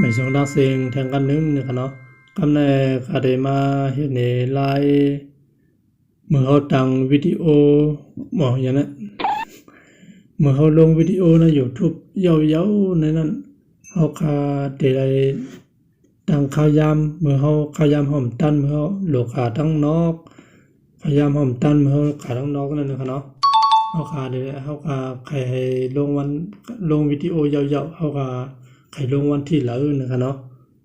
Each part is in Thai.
ไม่ส่งดังเสียงแทงกันนึงนะครับเนาะกำเนิดคาเดมาเห็นในไลน์เมื่อเขาตั้งวิดีโอหมออย่างนั้นเมื่อเขาลงวิดีโอใน YouTube ยาวๆในนั้นเขาคาเดไดตั้งขายามเมื่อเขาขายามหอมตันเมื่อเขาโลกขาทั้งนอกขายามหอมตันเมื่อเขาขาทั้งนอกนั่นนะครับเนาะเขาคาเดเขาคาใครให้ลงวันลงวิดีโอยาวๆเขาคาใครลงวันที่เหลือนะครับเนาะ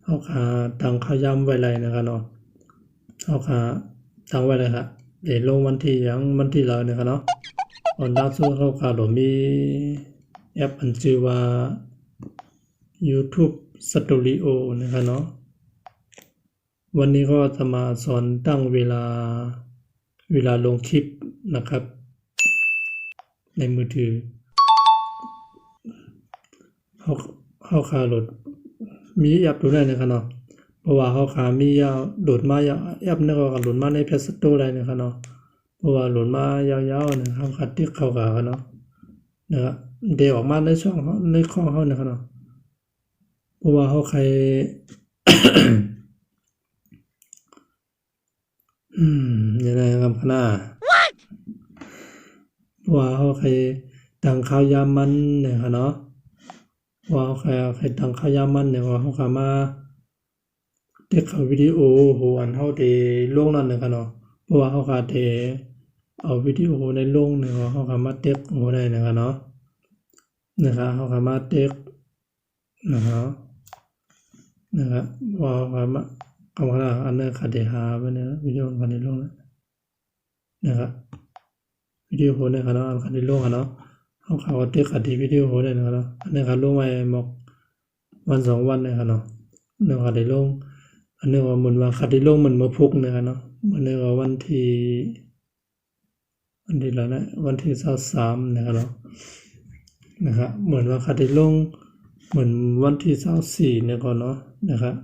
เขาคาตั้งขายามไว้ไรนะครับเนาะเขาคาตั้งไว้เลยครับเดี๋ยวลงวันที่ยังวันที่เหลือนะครับเนาะตอนล่าสุดเขาคาโดมีแอปอันชื่อว่า YouTube Studio นะครับเนาะวันนี้ก็จะมาสอนตั้งเวลาลงคลิปนะครับ ในมือถือเขาขาโหลดมีแอปดูได้นะครับเนาะเพราะว่าเขาขามียาวโหลดมายาวแอปนี่ก็โหลดมาใน Play Store ได้นะครับเนาะเพราะว่าโหลดมายาวๆเนี่ยเขาคัดที่เข้าขาเนาะนะครับเดี๋ยวออกมาในช่องเขาในข้อเขานะครับเนาะเพราะว่าเขาใคร ยังไงครับคณะว่าเขาใครตั้งข่าวยามมันเนี่ยค่ะเนาะว่าเขาใครตั้งข่าวยามมันเนี่ยว่าเขาขามาเด็กเขาวิดีโอโหอันเขาเดลงนั่นเนี่ยค่ะเนาะเพราะว่าเขาขาเดเอาวิดีโอในลงเนี่ยว่าเขาขามาเด็กโหได้นะคะเนาะนะครับเขาขามาเด็กนะครับว่าเขาขามาคำว่าอันนี้ขาเดหาไปเนี่ยวิดีโอกันในลงนะครับวิดีโอเนี่ยครับเนาะอันในลงเนาะเขาเด็กขัดที่วิดีโอเนี่ยนะครับเนาะอันนี้ครับลงไว้หมอกวัน2 วันเนี่ยครับเนาะเนี่ยขัดได้ลงอันนี้ว่ามันว่าขัดได้ลงมันมาพุกเนี่ยครับเนาะมันเนี่ยว่าวันที่แล้วนะวันที่23นะครับเนาะนะครับเหมือนว่าขัดได้ลงเหมือนวันที่24เนี่ยก่อนเนาะนะครับ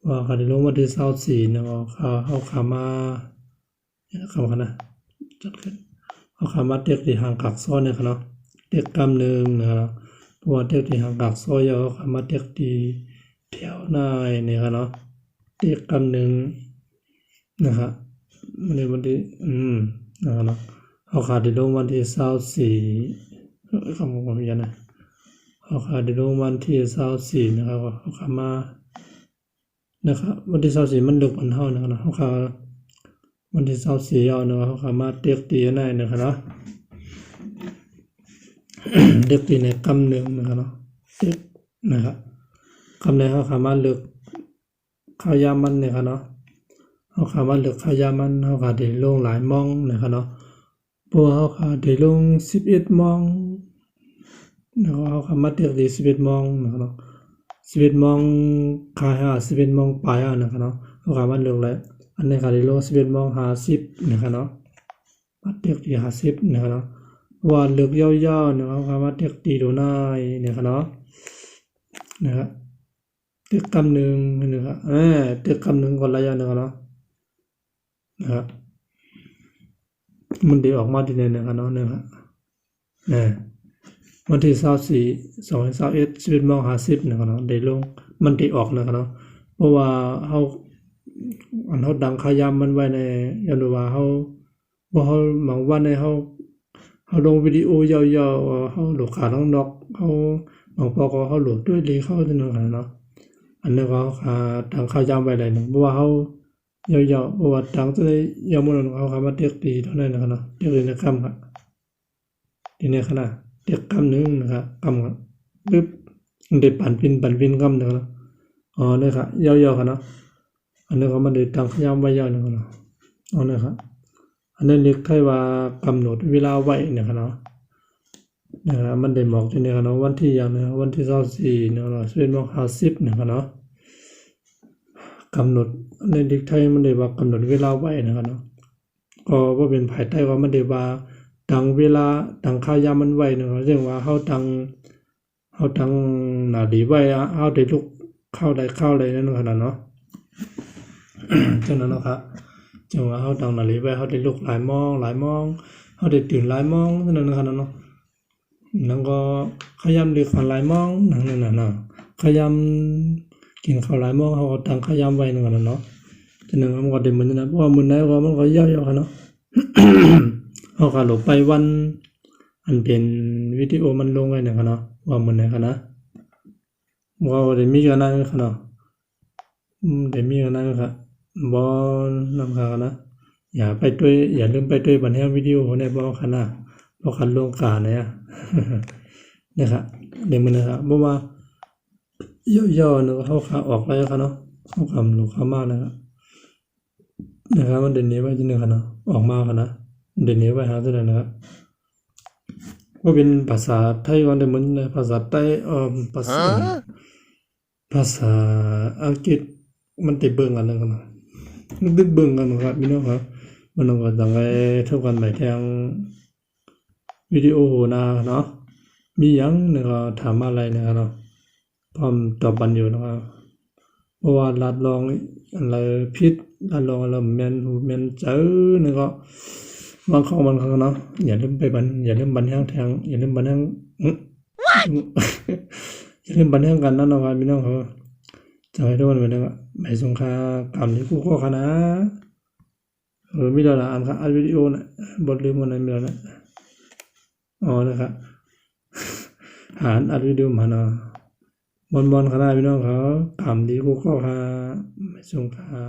ว่าขัดได้ลงวันที่24เนี่ยก็เขาขามาคำนะจัดขึ้นเขาขามาเด็กที่ห่างกักซ้อนเนี่ยครับเนาะเด็กกำหนึ่งนะครับเพราะว่าเด็กที่ห่างกักซ้อนเขาขามาเด็กที่แถวนายเนี่ยครับเนาะเด็กกำหนึ่งนะครับวันที่นะครับเนาะเขาขาดได้ลงวันที่24คำของผมยันนะเขาขาดได้ลงวันที่24นะครับเขาขามานะครับวันที่24มันดึกมันเท่านะครับเนาะเขาขาวันที่24เอาเนาะเขาขามาเด็กตีนายนะครับเนาะเด็กตีในกำหนึ่งนะครับเนาะเด็กนะครับคำในเขาขามาเลือกข้าวยามันเนี่ยครับเนาะเขาขามาเลือกข้าวยามันเขาขาได้ลงหลายมองนะครับเนาะเพราะเขาขาได้ลง11มองนะครับเขาขามาเด็กที่11มองนะครับเนาะ11มองขา11มองปลายนะครับเนาะเขาขามาเลือกแล้วอันนี้ขาได้ลง11มอง50นะครับเนาะมาเด็กที่50นะครับเนาะว่าเลือกยาวๆนะครับเขามาเด็กตีโดนายนะครับเนาะนะครับเด็กกำหนึ่งนะครับเด็กกำหนึ่งก่อนระยะนะครับเนาะนะครับมันได้ออกมาที่ไหนนะครับเนาะนะครับวันที่11มอง50นะครับเนาะได้ลงมันได้ออกนะครับเนาะเพราะว่าเขาดังขายามมันไว้ในยันว่าเขาบางวันในเขาลงวิดีโอยาวๆเขาโหลดขาทั้งนอกเขาบางพอเขาโหลดด้วยเลยเข้าที่นั่นเนาะอันนี้เขาดังขายามไว้เลยเพราะว่าเขายาวๆเพราะว่าดังจะได้ยาวมันเขามาเด็กดีเท่านั้นนะครับเนาะเด็กเลยนะครับทีนี้ขนาดเด็กกำนึงนะครับกำครับปึ๊บได้ปั่นวินกำนะครับอ๋อเนี่ยครับยาวๆครับเนาะอันนี้เขามาได้ดังขยามไว้ยาวนะครับเนาะอ๋อเนี่ยครับอันนี้เรียกใครว่ากำหนดเวลาไว้นะครับเนาะนะครับมันได้บอกที่นี่ครับเนาะวันที่อย่างนะวันที่24นะครับ11โมง50นะครับเนาะกำหนดในเด็กไทยมันได้ว่ากำหนดเวลาไว้นะครับเนาะก็ว่าเป็นภายใต้ว่ามันได้ว่าตั้งเวลาตั้งค่ายามมันไว้นะครับเรียกว่าเขาตั้งหน้าดีไว้เขาได้ลุกเข้าได้นั่นขนาดเนาะจังนั้นเนาะครับจังว่าเขาตั้งหน้าดีไว้เขาได้ลุกหลายมองเขาได้ตื่นหลายมองนั่นขนาดเนาะนั่นก็ ขยำหรือข้าวหลายมองนั่นน่ะเนาะขยำกินข้าวหลายมองเฮาก็ตั้งขยำไว้นั่นน่ะเนาะฉะนั้นมันก็ได้มื้อนั้นนะเพราะว่ามื้อไหนก็มันก็ยาวๆค่ะเนาะ เฮาก็ลงไปวันอันเป็นวิดีโอมันลงไว้นั่นค่ะเนาะว่ามื้อไหนค่ะนะว่าได้มีกันนั้นค่ะเนาะได้มีกันนั้นค่ะบ่นำค่ะนะอย่าลืมไปด้วยบันทึกวิดีโอในบ่ค่ะนะบ่คันลงกาเนี่ย นะครับเดี๋ยวมันนะครับเพราะว่าย่อๆเนาะเขาขาออกไปครับเนาะเขาคำหลูกคำมากนะครับมันเด่นนี้ไว้ที่นึงครับเนาะออกมาครับนะเด่นนี้ไว้หาที่ไหนนะครับก็เป็นภาษาไทยวันเดียวมันภาษาไทยภาษาอังกฤษมันติดเบิ่งกันนะครับเนาะมันติดเบิ่งกันนะครับพี่น้องครับมันก็ต้องไปเท่ากันไปทางวิดีโอนะเนาะมีหยังเนี่ยก็ถามอะไรนะครับเนาะพร้อมตอบบันอยู่นะครับเพราะว่าลาดลองอะไรผิดลาดลองอะไรแม่นหูแม่นเจอเนี่ยก็บางครั้งเนาะอย่าลืมบันทึกทางอย่าลืมบันทึกอย่าลืมบันทึกกันนะเนาะครับพี่น้องครับจะให้ทุกคนไปนะครับไปสงครากรรมที่กูข้อคณะมีแล้วนะอัดวิดีโอนะบทลืมวันไหนมีแล้วนะอ๋อนะครับหารอัดวิดีโอมาเนาะบอลคณะพี่น้องเขากรรมดีกูข้อคณะไปสงครา